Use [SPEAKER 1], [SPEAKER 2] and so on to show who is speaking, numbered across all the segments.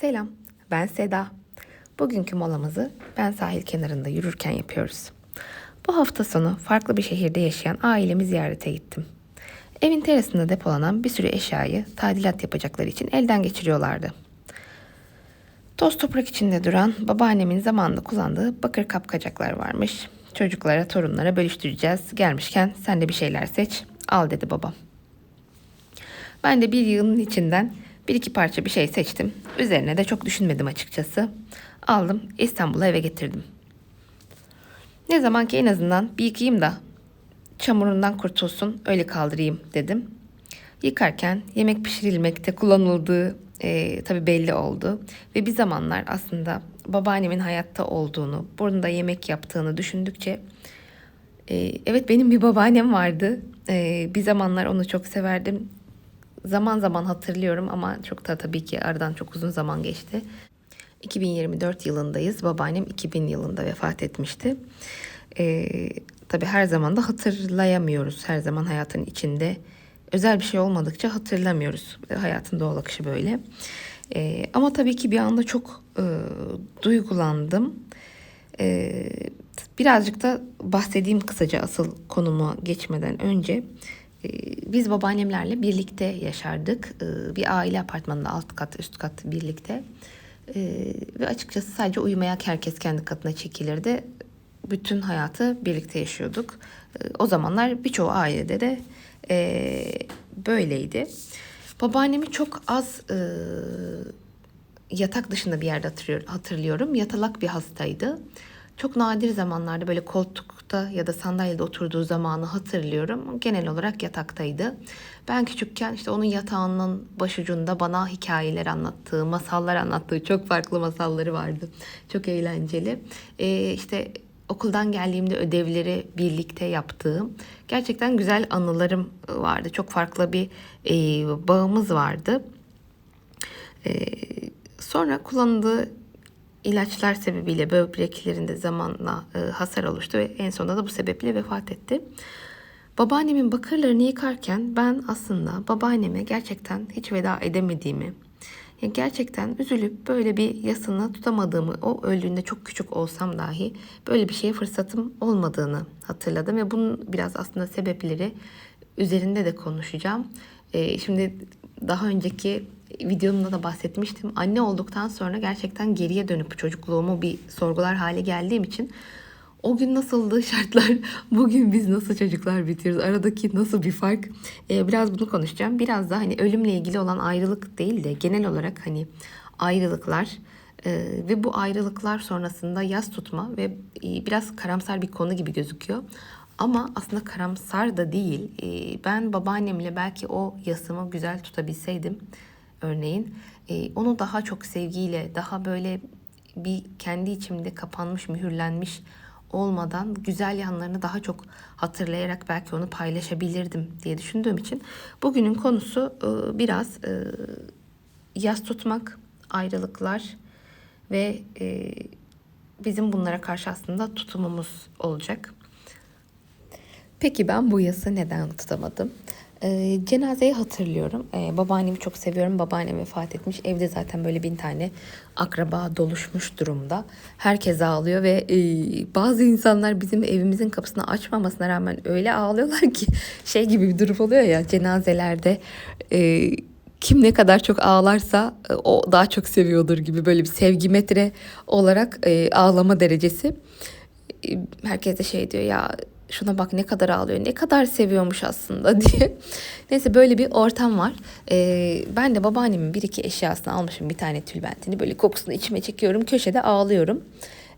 [SPEAKER 1] Selam, ben Seda. Bugünkü molamızı ben sahil kenarında yürürken yapıyoruz. Bu hafta sonu farklı bir şehirde yaşayan ailemi ziyarete gittim. Evin terasında depolanan bir sürü eşyayı tadilat yapacakları için elden geçiriyorlardı. Toz toprak içinde duran babaannemin zamanında kullandığı bakır kapkacaklar varmış. Çocuklara, torunlara bölüştüreceğiz. Gelmişken sen de bir şeyler seç, al dedi babam. Ben de bir yığının içinden bir iki parça bir şey seçtim. Üzerine de çok düşünmedim açıkçası. Aldım, İstanbul'a eve getirdim. Ne zaman ki en azından bir yıkayayım da çamurundan kurtulsun, öyle kaldırayım dedim. Yıkarken yemek pişirilmekte kullanıldığı tabii belli oldu. Ve bir zamanlar aslında babaannemin hayatta olduğunu, burada yemek yaptığını düşündükçe evet, benim bir babaannem vardı. Bir zamanlar onu çok severdim. Zaman zaman hatırlıyorum ama çok da tabii ki aradan çok uzun zaman geçti. 2024 yılındayız. Babaannem 2000 yılında vefat etmişti. Tabii her zaman da hatırlayamıyoruz. Her zaman hayatın içinde özel bir şey olmadıkça hatırlamıyoruz. Hayatın doğal akışı böyle. Ama tabii ki bir anda çok duygulandım. Birazcık da bahsedeyim kısaca asıl konuma geçmeden önce. Biz babaannemlerle birlikte yaşardık. Bir aile apartmanında alt kat üst kat birlikte. Ve açıkçası sadece uyumaya herkes kendi katına çekilirdi. Bütün hayatı birlikte yaşıyorduk. O zamanlar birçoğu ailede de böyleydi. Babaannemi çok az yatak dışında bir yerde hatırlıyorum. Yatalak bir hastaydı. Çok nadir zamanlarda böyle koltukta ya da sandalyede oturduğu zamanı hatırlıyorum. Genel olarak yataktaydı. Ben küçükken işte onun yatağının başucunda bana hikayeler anlattığı, masallar anlattığı çok farklı masalları vardı. Çok eğlenceli. İşte okuldan geldiğimde ödevleri birlikte yaptığım gerçekten güzel anılarım vardı. Çok farklı bir bağımız vardı. Sonra kullandığı ilaçlar sebebiyle böbreklerinde zamanla hasar oluştu ve en sonunda da bu sebeple vefat etti. Babaannemin bakırlarını yıkarken ben aslında babaanneme gerçekten hiç veda edemediğimi, gerçekten üzülüp böyle bir yasını tutamadığımı, o öldüğünde çok küçük olsam dahi böyle bir şeye fırsatım olmadığını hatırladım ve bunun biraz aslında sebepleri üzerinde de konuşacağım. Şimdi daha önceki videomda da bahsetmiştim. Anne olduktan sonra gerçekten geriye dönüp çocukluğumu bir sorgular hale geldiğim için o gün nasıldı şartlar, bugün biz nasıl çocuklar bitiyoruz, aradaki nasıl bir fark, biraz bunu konuşacağım. Biraz da hani ölümle ilgili olan ayrılık değil de genel olarak hani ayrılıklar ve bu ayrılıklar sonrasında yas tutma ve biraz karamsar bir konu gibi gözüküyor. Ama aslında karamsar da değil. Ben babaannemle belki o yasımı güzel tutabilseydim örneğin, onu daha çok sevgiyle, daha böyle bir kendi içimde kapanmış, mühürlenmiş olmadan güzel yanlarını daha çok hatırlayarak belki onu paylaşabilirdim diye düşündüğüm için bugünün konusu biraz yas tutmak, ayrılıklar ve bizim bunlara karşı aslında tutumumuz olacak. Peki ben bu yası neden tutamadım? Cenazeyi hatırlıyorum. Babaannemi çok seviyorum. Babaannem vefat etmiş. Evde zaten böyle 1000 tane akraba doluşmuş durumda. Herkes ağlıyor ve bazı insanlar bizim evimizin kapısını açmamasına rağmen öyle ağlıyorlar ki şey gibi bir durum oluyor ya cenazelerde. Kim ne kadar çok ağlarsa o daha çok seviyordur gibi böyle bir sevgi metre olarak ağlama derecesi. Herkes de şey diyor ya, şuna bak ne kadar ağlıyor, ne kadar seviyormuş aslında diye. Neyse böyle bir ortam var. Ben de babaannemin bir iki eşyasını almışım, bir tane tülbentini, böyle kokusunu içime çekiyorum, köşede ağlıyorum.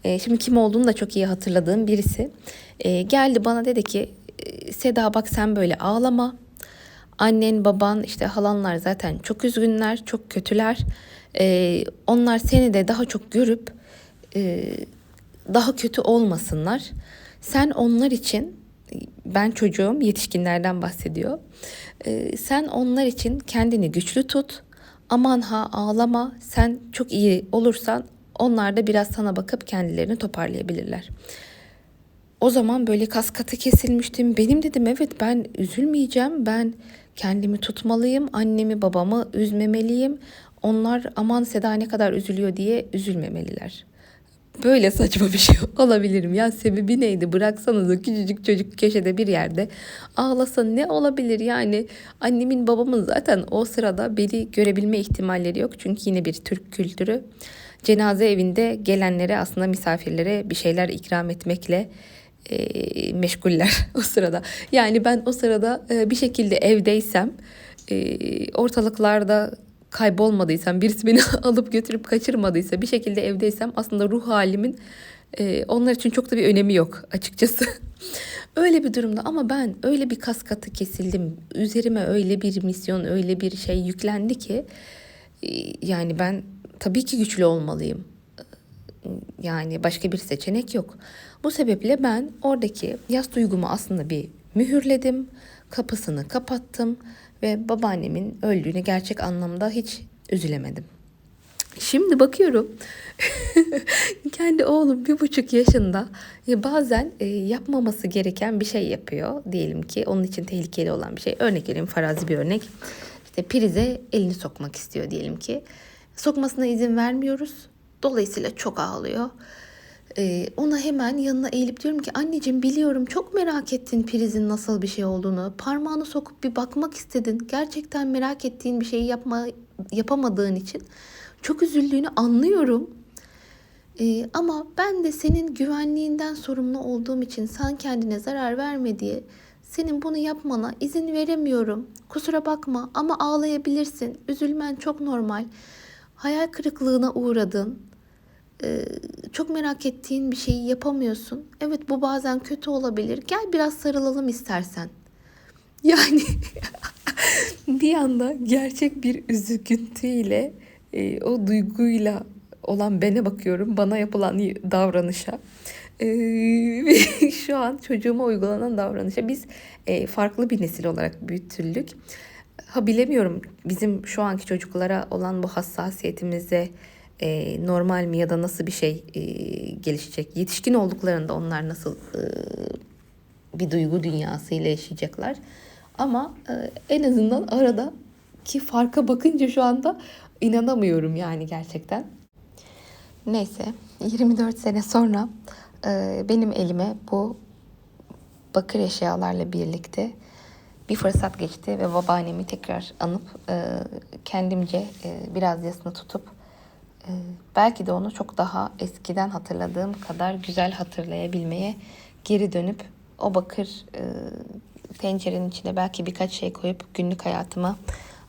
[SPEAKER 1] Şimdi kim olduğunu da çok iyi hatırladığım birisi geldi bana dedi ki Seda bak sen böyle ağlama. Annen, baban, işte halanlar zaten çok üzgünler, çok kötüler. Onlar seni de daha çok görüp daha kötü olmasınlar. Sen onlar için, ben çocuğum, yetişkinlerden bahsediyor. Sen onlar için kendini güçlü tut. Aman ha ağlama, sen çok iyi olursan onlar da biraz sana bakıp kendilerini toparlayabilirler. O zaman böyle kas katı kesilmiştim. Benim dedim evet, ben üzülmeyeceğim. Ben kendimi tutmalıyım. Annemi babamı üzmemeliyim. Onlar aman Seda ne kadar üzülüyor diye üzülmemeliler. Böyle saçma bir şey olabilirim. Ya sebebi neydi? Bıraksanıza küçücük çocuk köşede bir yerde ağlasa ne olabilir? Yani annemin babamın zaten o sırada beni görebilme ihtimalleri yok. Çünkü yine bir Türk kültürü. Cenaze evinde gelenlere aslında misafirlere bir şeyler ikram etmekle meşguller o sırada. Yani ben o sırada bir şekilde evdeysem, ortalıklarda kaybolmadıysam, birisi beni alıp götürüp kaçırmadıysa, bir şekilde evdeysem aslında ruh halimin onlar için çok da bir önemi yok açıkçası. Öyle bir durumda ama ben öyle bir kas katı kesildim. Üzerime öyle bir misyon, öyle bir şey yüklendi ki yani ben tabii ki güçlü olmalıyım. Yani başka bir seçenek yok. Bu sebeple ben oradaki yas duygumu aslında bir mühürledim. Kapısını kapattım ve babaannemin öldüğüne gerçek anlamda hiç üzülemedim. Şimdi bakıyorum kendi oğlum 1,5 yaşında bazen yapmaması gereken bir şey yapıyor. Diyelim ki onun için tehlikeli olan bir şey. Örnek vereyim, farazi bir örnek. İşte prize elini sokmak istiyor diyelim ki. Sokmasına izin vermiyoruz. Dolayısıyla çok ağlıyor. Ona hemen yanına eğilip diyorum ki anneciğim biliyorum çok merak ettin prizin nasıl bir şey olduğunu. Parmağını sokup bir bakmak istedin. Gerçekten merak ettiğin bir şeyi yapamadığın için çok üzüldüğünü anlıyorum. Ama ben de senin güvenliğinden sorumlu olduğum için sen kendine zarar verme diye senin bunu yapmana izin veremiyorum. Kusura bakma ama ağlayabilirsin. Üzülmen çok normal. Hayal kırıklığına uğradın. Çok merak ettiğin bir şeyi yapamıyorsun. Evet bu bazen kötü olabilir. Gel biraz sarılalım istersen. Yani bir anda gerçek bir üzüntüyle o duyguyla olan bene bakıyorum. Bana yapılan davranışa. Ve şu an çocuğuma uygulanan davranışa biz farklı bir nesil olarak büyütüldük. Ha bilemiyorum bizim şu anki çocuklara olan bu hassasiyetimize normal mi ya da nasıl bir şey gelişecek? Yetişkin olduklarında onlar nasıl bir duygu dünyasıyla yaşayacaklar? Ama en azından aradaki farka bakınca şu anda inanamıyorum yani gerçekten. Neyse 24 sene sonra benim elime bu bakır eşyalarla birlikte bir fırsat geçti ve babaannemi tekrar anıp kendimce biraz yasını tutup belki de onu çok daha eskiden hatırladığım kadar güzel hatırlayabilmeye geri dönüp o bakır tencerenin içine belki birkaç şey koyup günlük hayatıma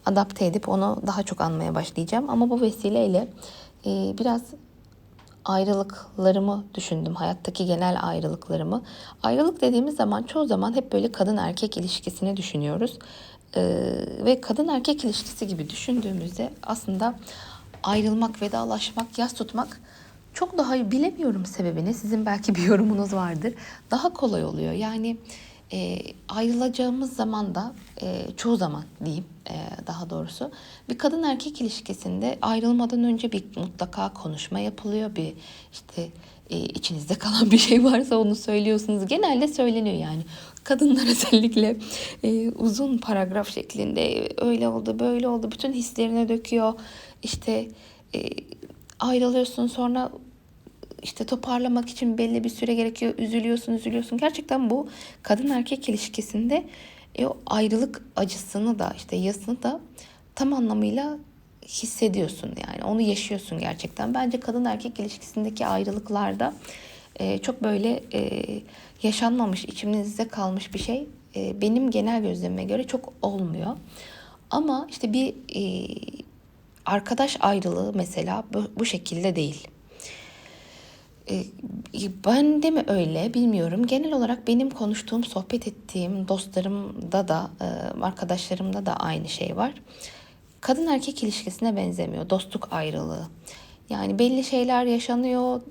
[SPEAKER 1] adapte edip onu daha çok anmaya başlayacağım. Ama bu vesileyle biraz ayrılıklarımı düşündüm. Hayattaki genel ayrılıklarımı. Ayrılık dediğimiz zaman çoğu zaman hep böyle kadın erkek ilişkisini düşünüyoruz. Ve kadın erkek ilişkisi gibi düşündüğümüzde aslında ayrılmak, vedalaşmak, yas tutmak çok daha bilemiyorum sebebini. Sizin belki bir yorumunuz vardır. Daha kolay oluyor. Yani ayrılacağımız zaman da çoğu zaman diyeyim daha doğrusu bir kadın erkek ilişkisinde ayrılmadan önce bir mutlaka konuşma yapılıyor. Bir işte içinizde kalan bir şey varsa onu söylüyorsunuz. Genelde söyleniyor yani. Kadınlar özellikle uzun paragraf şeklinde öyle oldu böyle oldu bütün hislerine döküyor. İşte ayrılıyorsun sonra işte toparlamak için belli bir süre gerekiyor. Üzülüyorsun. Gerçekten bu kadın erkek ilişkisinde o ayrılık acısını da işte yasını da tam anlamıyla hissediyorsun. Yani onu yaşıyorsun gerçekten. Bence kadın erkek ilişkisindeki ayrılıklarda çok böyle yaşanmamış, içimizde kalmış bir şey benim genel gözlemime göre çok olmuyor. Ama işte bir arkadaş ayrılığı mesela bu şekilde değil. Ben de mi öyle bilmiyorum. Genel olarak benim konuştuğum, sohbet ettiğim dostlarımda da, arkadaşlarımda da aynı şey var. Kadın erkek ilişkisine benzemiyor. Dostluk ayrılığı. Yani belli şeyler yaşanıyor.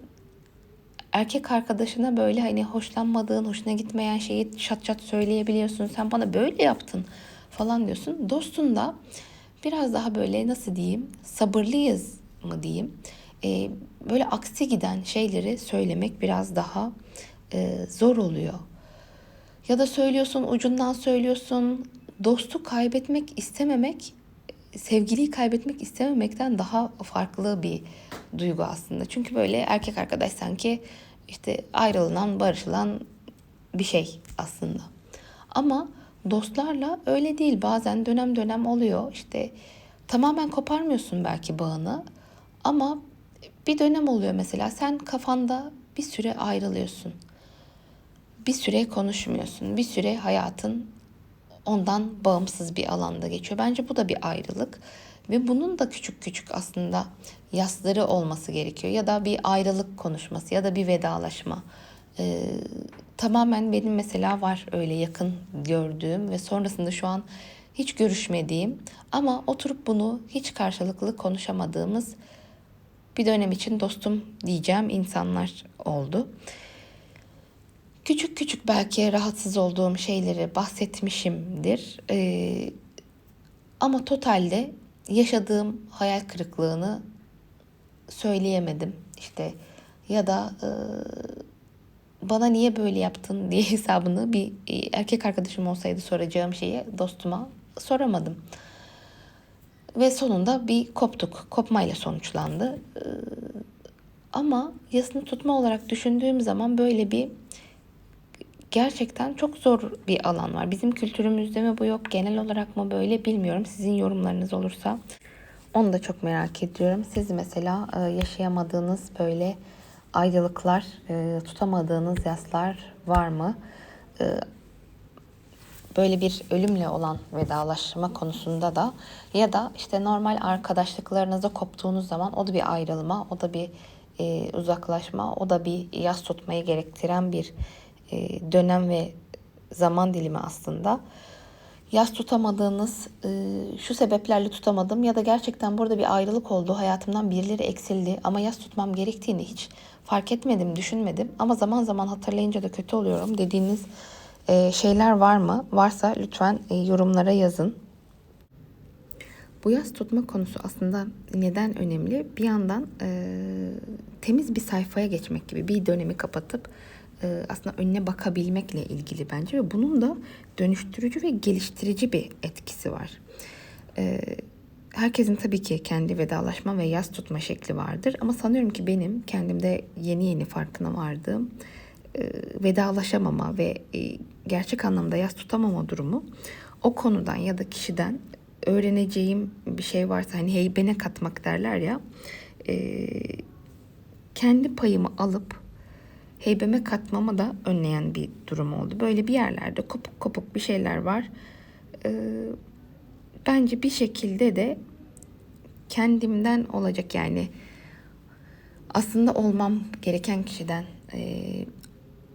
[SPEAKER 1] Erkek arkadaşına böyle hani hoşlanmadığın, hoşuna gitmeyen şeyi çat çat söyleyebiliyorsun. Sen bana böyle yaptın falan diyorsun. Dostun da biraz daha böyle nasıl diyeyim, sabırlıyız mı diyeyim. Böyle aksi giden şeyleri söylemek biraz daha zor oluyor. Ya da söylüyorsun, ucundan söylüyorsun. Dostu kaybetmek istememek sevgiliyi kaybetmek istememekten daha farklı bir duygu aslında. Çünkü böyle erkek arkadaş sanki işte ayrılınan, barışılan bir şey aslında. Ama dostlarla öyle değil. Bazen dönem dönem oluyor. İşte tamamen koparmıyorsun belki bağını ama bir dönem oluyor mesela sen kafanda bir süre ayrılıyorsun. Bir süre konuşmuyorsun. Bir süre hayatın ondan bağımsız bir alanda geçiyor. Bence bu da bir ayrılık ve bunun da küçük küçük aslında yasları olması gerekiyor. Ya da bir ayrılık konuşması ya da bir vedalaşma. Tamamen benim mesela var öyle yakın gördüğüm ve sonrasında şu an hiç görüşmediğim ama oturup bunu hiç karşılıklı konuşamadığımız bir dönem için dostum diyeceğim insanlar oldu. Küçük küçük belki rahatsız olduğum şeyleri bahsetmişimdir. Ama totalde yaşadığım hayal kırıklığını söyleyemedim. İşte ya da bana niye böyle yaptın diye hesabını bir erkek arkadaşım olsaydı soracağım şeyi dostuma soramadım. Ve sonunda bir koptuk. Kopmayla sonuçlandı. Ama yasını tutma olarak düşündüğüm zaman böyle bir gerçekten çok zor bir alan var. Bizim kültürümüzde mi bu yok, genel olarak mı böyle bilmiyorum. Sizin yorumlarınız olursa onu da çok merak ediyorum. Siz mesela yaşayamadığınız böyle ayrılıklar, tutamadığınız yaslar var mı? Böyle bir ölümle olan vedalaşma konusunda da ya da işte normal arkadaşlıklarınızda koptuğunuz zaman o da bir ayrılma, o da bir uzaklaşma, o da bir yas tutmayı gerektiren bir dönem ve zaman dilimi aslında. Yas tutamadığınız, şu sebeplerle tutamadım ya da gerçekten burada bir ayrılık oldu, hayatımdan birileri eksildi ama yas tutmam gerektiğini hiç fark etmedim, düşünmedim ama zaman zaman hatırlayınca da kötü oluyorum dediğiniz şeyler var mı? Varsa lütfen yorumlara yazın. Bu yas tutma konusu aslında neden önemli? Bir yandan temiz bir sayfaya geçmek gibi bir dönemi kapatıp aslında önüne bakabilmekle ilgili bence ve bunun da dönüştürücü ve geliştirici bir etkisi var. Herkesin tabii ki kendi vedalaşma ve yas tutma şekli vardır ama sanıyorum ki benim kendimde yeni yeni farkına vardığım vedalaşamama ve gerçek anlamda yas tutamama durumu o konudan ya da kişiden öğreneceğim bir şey varsa hani heybene katmak derler ya kendi payımı alıp heybeme katmamı da önleyen bir durum oldu. Böyle bir yerlerde kopuk kopuk bir şeyler var. Bence bir şekilde de kendimden olacak yani aslında olmam gereken kişiden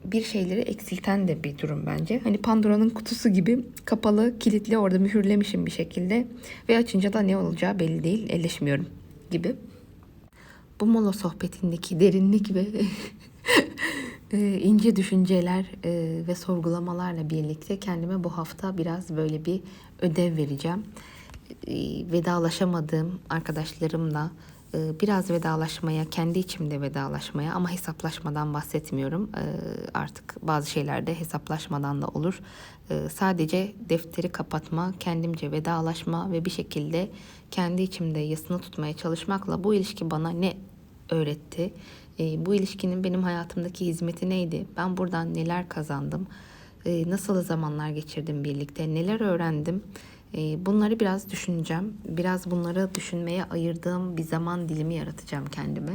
[SPEAKER 1] bir şeyleri eksilten de bir durum bence. Hani Pandora'nın kutusu gibi kapalı, kilitli orada mühürlemişim bir şekilde ve açınca da ne olacağı belli değil, elleşmiyorum gibi. Bu mola sohbetindeki derinlik ve ince düşünceler ve sorgulamalarla birlikte kendime bu hafta biraz böyle bir ödev vereceğim. Vedalaşamadığım arkadaşlarımla biraz vedalaşmaya, kendi içimde vedalaşmaya ama hesaplaşmadan bahsetmiyorum. Artık bazı şeylerde hesaplaşmadan da olur. Sadece defteri kapatma, kendimce vedalaşma ve bir şekilde kendi içimde yasını tutmaya çalışmakla bu ilişki bana ne öğretti? Bu ilişkinin benim hayatımdaki hizmeti neydi? Ben buradan neler kazandım? Nasıl zamanlar geçirdim birlikte? Neler öğrendim? Bunları biraz düşüneceğim. Biraz bunları düşünmeye ayırdığım bir zaman dilimi yaratacağım kendime.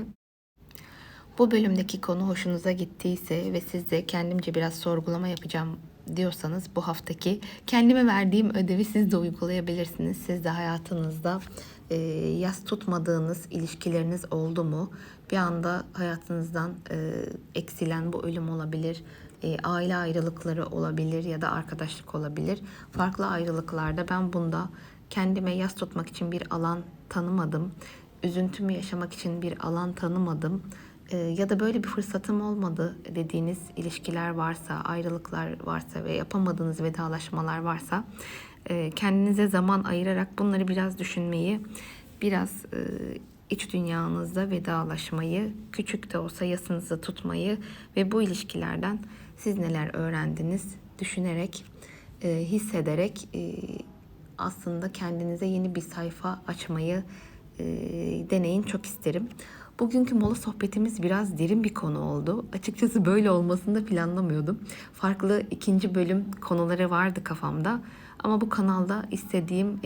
[SPEAKER 1] Bu bölümdeki konu hoşunuza gittiyse ve siz de kendimce biraz sorgulama yapacağım diyorsanız bu haftaki kendime verdiğim ödevi siz de uygulayabilirsiniz. Siz de hayatınızda yas tutmadığınız ilişkileriniz oldu mu? Bir anda hayatınızdan eksilen bu ölüm olabilir, aile ayrılıkları olabilir ya da arkadaşlık olabilir. Farklı ayrılıklarda ben bunda kendime yas tutmak için bir alan tanımadım. Üzüntümü yaşamak için bir alan tanımadım. Ya da böyle bir fırsatım olmadı dediğiniz ilişkiler varsa, ayrılıklar varsa ve yapamadığınız vedalaşmalar varsa kendinize zaman ayırarak bunları biraz düşünmeyi, biraz iç dünyanızda vedalaşmayı, küçük de olsa yasınızı tutmayı ve bu ilişkilerden siz neler öğrendiniz düşünerek, hissederek aslında kendinize yeni bir sayfa açmayı deneyin, çok isterim. Bugünkü mola sohbetimiz biraz derin bir konu oldu. Açıkçası böyle olmasını da planlamıyordum. Farklı ikinci bölüm konuları vardı kafamda. Ama bu kanalda istediğim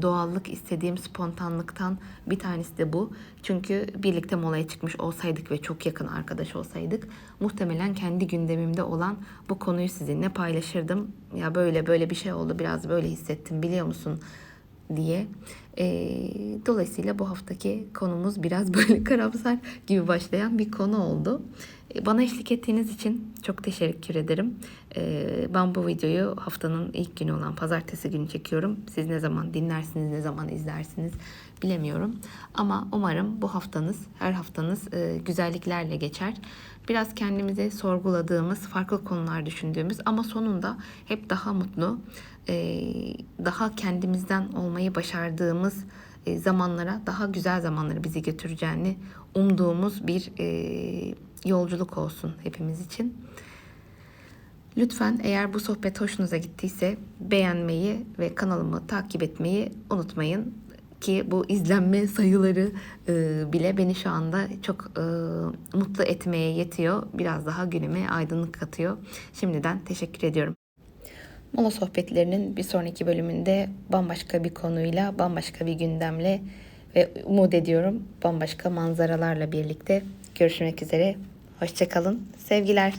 [SPEAKER 1] doğallık, istediğim spontanlıktan bir tanesi de bu. Çünkü birlikte molaya çıkmış olsaydık ve çok yakın arkadaş olsaydık muhtemelen kendi gündemimde olan bu konuyu sizinle paylaşırdım. Ya böyle bir şey oldu, biraz böyle hissettim, biliyor musun diye. Dolayısıyla bu haftaki konumuz biraz böyle karamsar gibi başlayan bir konu oldu. Bana eşlik ettiğiniz için çok teşekkür ederim. Ben bu videoyu haftanın ilk günü olan pazartesi günü çekiyorum. Siz ne zaman dinlersiniz, ne zaman izlersiniz bilemiyorum. Ama umarım bu haftanız, her haftanız güzelliklerle geçer. Biraz kendimizi sorguladığımız, farklı konular düşündüğümüz ama sonunda hep daha mutlu, daha kendimizden olmayı başardığımız zamanlara, daha güzel zamanlara bizi götüreceğini umduğumuz bir yolculuk olsun hepimiz için. Lütfen eğer bu sohbet hoşunuza gittiyse beğenmeyi ve kanalımı takip etmeyi unutmayın. Ki bu izlenme sayıları bile beni şu anda çok mutlu etmeye yetiyor. Biraz daha günüme aydınlık katıyor. Şimdiden teşekkür ediyorum. Mola sohbetlerinin bir sonraki bölümünde bambaşka bir konuyla, bambaşka bir gündemle ve umut ediyorum bambaşka manzaralarla birlikte görüşmek üzere. Hoşça kalın. Sevgiler.